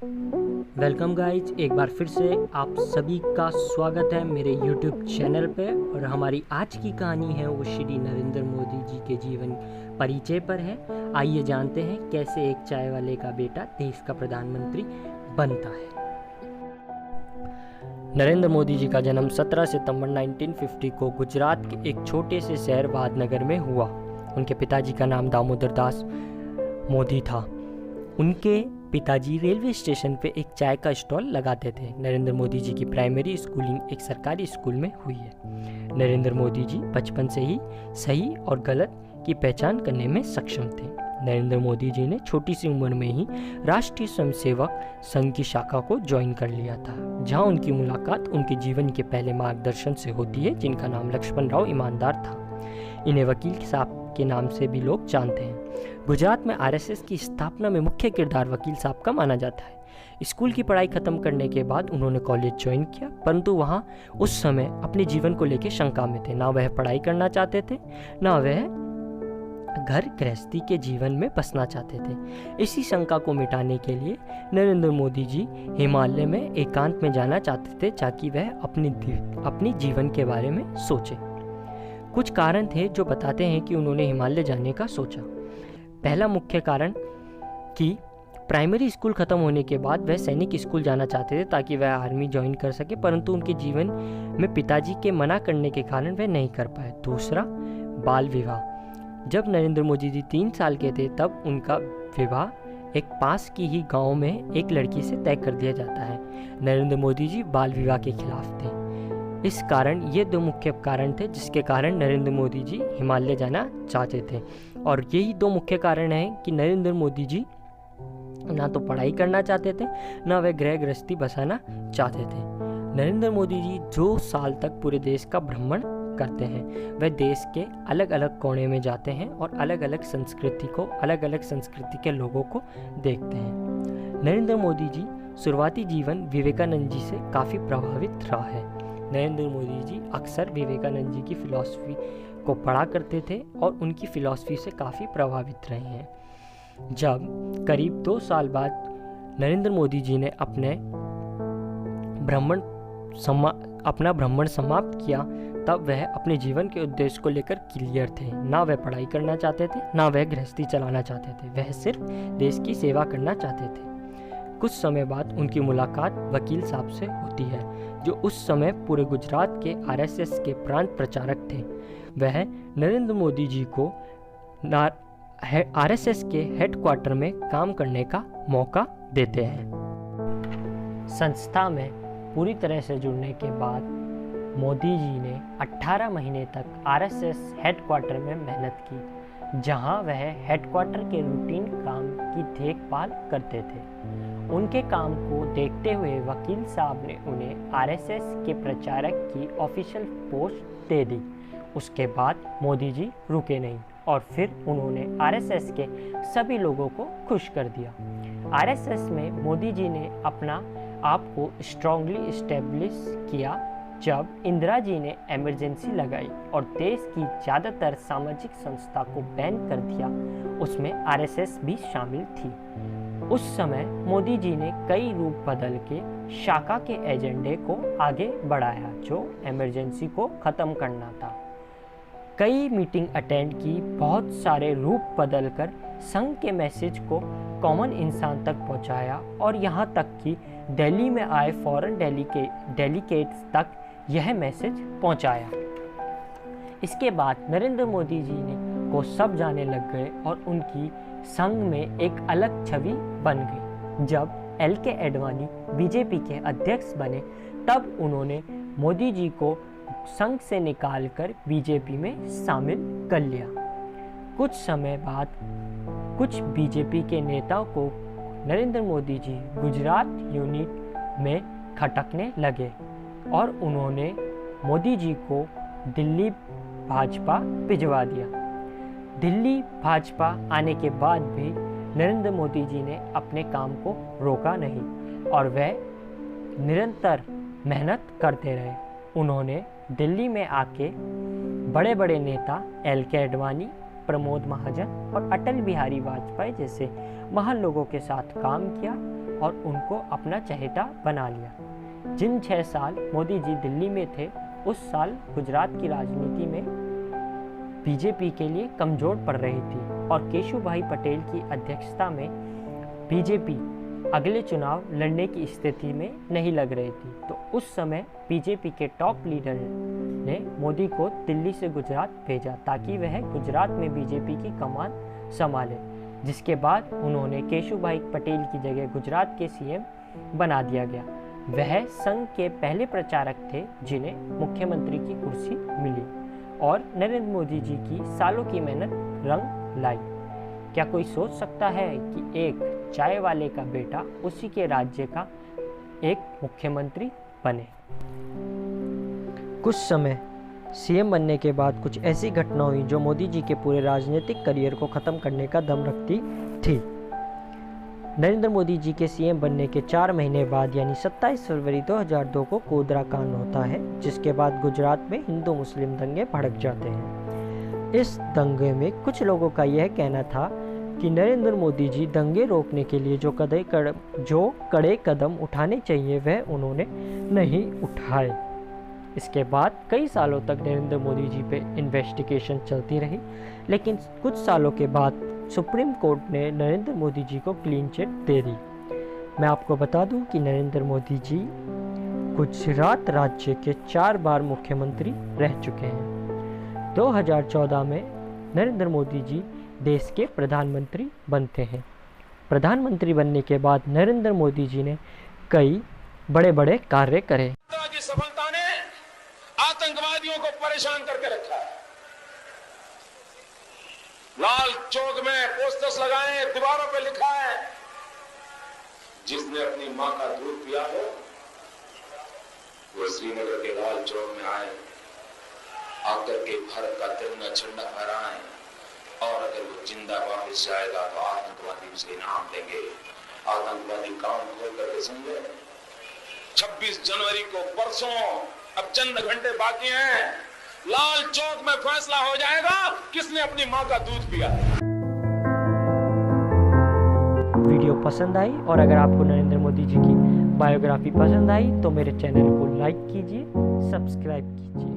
Welcome guys, एक बार फिर से आप सभी का स्वागत है मेरे YouTube चैनल पे। और हमारी आज की कहानी है वो श्री नरेंद्र मोदी जी के जीवन परिचय पर है। आइए जानते हैं कैसे एक चाय वाले का बेटा देश का प्रधानमंत्री बनता है। नरेंद्र मोदी जी का जन्म 17 सितंबर 1950 को गुजरात के एक छोटे से शहर वादनगर में हुआ। उनके पिताजी का नाम दामोदर दास मोदी था। उनके पिताजी रेलवे स्टेशन पे एक चाय का स्टॉल लगाते थे। नरेंद्र मोदी जी की प्राइमरी स्कूलिंग एक सरकारी स्कूल में हुई है। नरेंद्र मोदी जी बचपन से ही सही और गलत की पहचान करने में सक्षम थे। नरेंद्र मोदी जी ने छोटी सी उम्र में ही राष्ट्रीय स्वयंसेवक संघ की शाखा को ज्वाइन कर लिया था, जहां उनकी मुलाकात उनके जीवन के पहले मार्गदर्शन से होती है, जिनका नाम लक्ष्मण राव ईमानदार था। इन्हें वकील साहब के नाम से भी लोग जानते हैं। गुजरात में आरएसएस की स्थापना में मुख्य किरदार वकील साहब का माना जाता है। स्कूल की पढ़ाई खत्म करने के बाद उन्होंने कॉलेज ज्वाइन किया, परंतु वहां उस समय अपने जीवन को लेकर शंका में थे। ना वह पढ़ाई करना चाहते थे, ना वह घर गृहस्थी के जीवन में बसना चाहते थे। इसी शंका को मिटाने के लिए नरेंद्र मोदी जी हिमालय में एकांत में जाना चाहते थे, ताकि वह अपनी जीवन के बारे में सोचे। कुछ कारण थे जो बताते हैं कि उन्होंने हिमालय जाने का सोचा। पहला मुख्य कारण कि प्राइमरी स्कूल खत्म होने के बाद वह सैनिक स्कूल जाना चाहते थे, ताकि वह आर्मी ज्वाइन कर सके, परंतु उनके जीवन में पिताजी के मना करने के कारण वह नहीं कर पाए। दूसरा, बाल विवाह। जब नरेंद्र मोदी जी 3 साल के थे तब उनका विवाह एक पास की ही गांव में एक लड़की से तय कर दिया जाता है। नरेंद्र मोदी जी बाल विवाह के खिलाफ थे। इस कारण ये 2 मुख्य कारण थे जिसके कारण नरेंद्र मोदी जी हिमालय जाना चाहते थे। और यही 2 मुख्य कारण हैं कि नरेंद्र मोदी जी ना तो पढ़ाई करना चाहते थे, ना वह गृह गृहस्थी बसाना चाहते थे। नरेंद्र मोदी जी 2 साल तक पूरे देश का भ्रमण करते हैं। वह देश के अलग अलग कोने में जाते हैं और अलग अलग संस्कृति के लोगों को देखते हैं। नरेंद्र मोदी जी शुरुआती जीवन विवेकानंद जी से काफ़ी प्रभावित रहा है। नरेंद्र मोदी जी अक्सर विवेकानंद जी की फिलॉसफी को पढ़ा करते थे और उनकी फिलॉसफी से काफ़ी प्रभावित रहे हैं। जब करीब 2 साल बाद नरेंद्र मोदी जी ने अपना भ्रमण समाप्त किया, तब वह अपने जीवन के उद्देश्य को लेकर क्लियर थे। ना वह पढ़ाई करना चाहते थे, ना वह गृहस्थी चलाना चाहते थे। वह सिर्फ देश की सेवा करना चाहते थे। कुछ समय बाद उनकी मुलाकात वकील साहब से होती है, जो उस समय पूरे गुजरात के आरएसएस के प्रांत प्रचारक थे। वह नरेंद्र मोदी जी को आरएसएस के हेडक्वार्टर में काम करने का मौका देते हैं। संस्था में पूरी तरह से जुड़ने के बाद मोदी जी ने 18 महीने तक आरएसएस हेडक्वार्टर में मेहनत की, जहां वह हेडक्वार्टर के रूटीन काम की देखभाल करते थे। उनके काम को देखते हुए वकील साहब ने उन्हें आरएसएस के प्रचारक की ऑफिशियल पोस्ट दे दी। उसके बाद मोदी जी रुके नहीं और फिर उन्होंने आरएसएस के सभी लोगों को खुश कर दिया। आरएसएस में मोदी जी ने अपना आप को स्ट्रांगली इस्टेब्लिश किया। जब इंदिरा जी ने इमरजेंसी लगाई और देश की ज़्यादातर सामाजिक संस्था को बैन कर दिया, उसमें आरएसएस भी शामिल थी। उस समय मोदी जी ने कई रूप बदल के शाखा के एजेंडे को आगे बढ़ाया, जो इमरजेंसी को ख़त्म करना था। कई मीटिंग अटेंड की, बहुत सारे रूप बदल कर संघ के मैसेज को कॉमन इंसान तक पहुंचाया और यहाँ तक कि दिल्ली में आए फॉरेन डेलीगेट्स तक यह मैसेज पहुंचाया। इसके बाद नरेंद्र मोदी जी को सब जाने लग गए और उनकी संघ में एक अलग छवि बन गई। जब एल.के. आडवाणी बीजेपी के अध्यक्ष बने, तब उन्होंने मोदी जी को संघ से निकालकर बीजेपी में शामिल कर लिया। कुछ समय बाद कुछ बीजेपी के नेताओं को नरेंद्र मोदी जी गुजरात यूनिट में खटकने लगे और उन्होंने मोदी जी को दिल्ली भाजपा भिजवा दिया। दिल्ली भाजपा आने के बाद भी नरेंद्र मोदी जी ने अपने काम को रोका नहीं और वह निरंतर मेहनत करते रहे। उन्होंने दिल्ली में आके बड़े बड़े नेता एल.के. आडवाणी, प्रमोद महाजन और अटल बिहारी वाजपेयी जैसे महान लोगों के साथ काम किया और उनको अपना चहेता बना लिया। जिन 6 साल मोदी जी दिल्ली में थे, उस साल गुजरात की राजनीति में बीजेपी के लिए कमजोर पड़ रही थी और केशुभाई पटेल की अध्यक्षता में बीजेपी अगले चुनाव लड़ने की स्थिति में नहीं लग रही थी। तो उस समय बीजेपी के टॉप लीडर ने मोदी को दिल्ली से गुजरात भेजा ताकि वह गुजरात में बीजेपी की कमान संभाले, जिसके बाद उन्होंने केशुभाई पटेल की जगह गुजरात के सीएम बना दिया गया। वह संघ के पहले प्रचारक थे जिन्हें मुख्यमंत्री की कुर्सी मिली और नरेंद्र मोदी जी की सालों की मेहनत रंग लाई। क्या कोई सोच सकता है कि एक चाय वाले का बेटा उसी के राज्य का एक मुख्यमंत्री बने? कुछ समय सीएम बनने के बाद कुछ ऐसी घटना हुई जो मोदी जी के पूरे राजनीतिक करियर को खत्म करने का दम रखती थी। नरेंद्र मोदी जी के सीएम बनने के 4 महीने बाद यानी 27 फरवरी 2002 को गोधरा कांड होता है, जिसके बाद गुजरात में हिंदू मुस्लिम दंगे भड़क जाते हैं। इस दंगे में कुछ लोगों का यह कहना था कि नरेंद्र मोदी जी दंगे रोकने के लिए जो कड़े कदम उठाने चाहिए वह उन्होंने नहीं उठाए। इसके बाद कई सालों तक नरेंद्र मोदी जी पे इन्वेस्टिगेशन चलती रही, लेकिन कुछ सालों के बाद सुप्रीम कोर्ट ने नरेंद्र मोदी जी को क्लीन चिट दे दी। मैं आपको बता दूं कि नरेंद्र मोदी जी गुजरात राज्य के 4 बार मुख्यमंत्री रह चुके हैं। 2014 में नरेंद्र मोदी जी देश के प्रधानमंत्री बनते हैं। प्रधानमंत्री बनने के बाद नरेंद्र मोदी जी ने कई बड़े बड़े कार्य करे। की सफलता ने आतंकवादियों को परेशान करके रखा है। लाल चौक में पोस्टर्स लगाए, दीवारों पे लिखा है, जिसने अपनी मां का दूध पिया हो वो श्रीनगर के लाल चौक में आए, आकर के भारत का तिरंगा झंडा फहराएं, और अगर वो जिंदा वापस जाएगा तो आतंकवादी उसे इनाम देंगे। आतंकवादी काम खोल करके समझे। 26 जनवरी को परसों, अब चंद घंटे बाकी हैं, लाल चौक में फैसला हो जाएगा किसने अपनी मां का दूध पिया। वीडियो पसंद आई और अगर आपको नरेंद्र मोदी जी की बायोग्राफी पसंद आई तो मेरे चैनल को लाइक कीजिए, सब्सक्राइब कीजिए।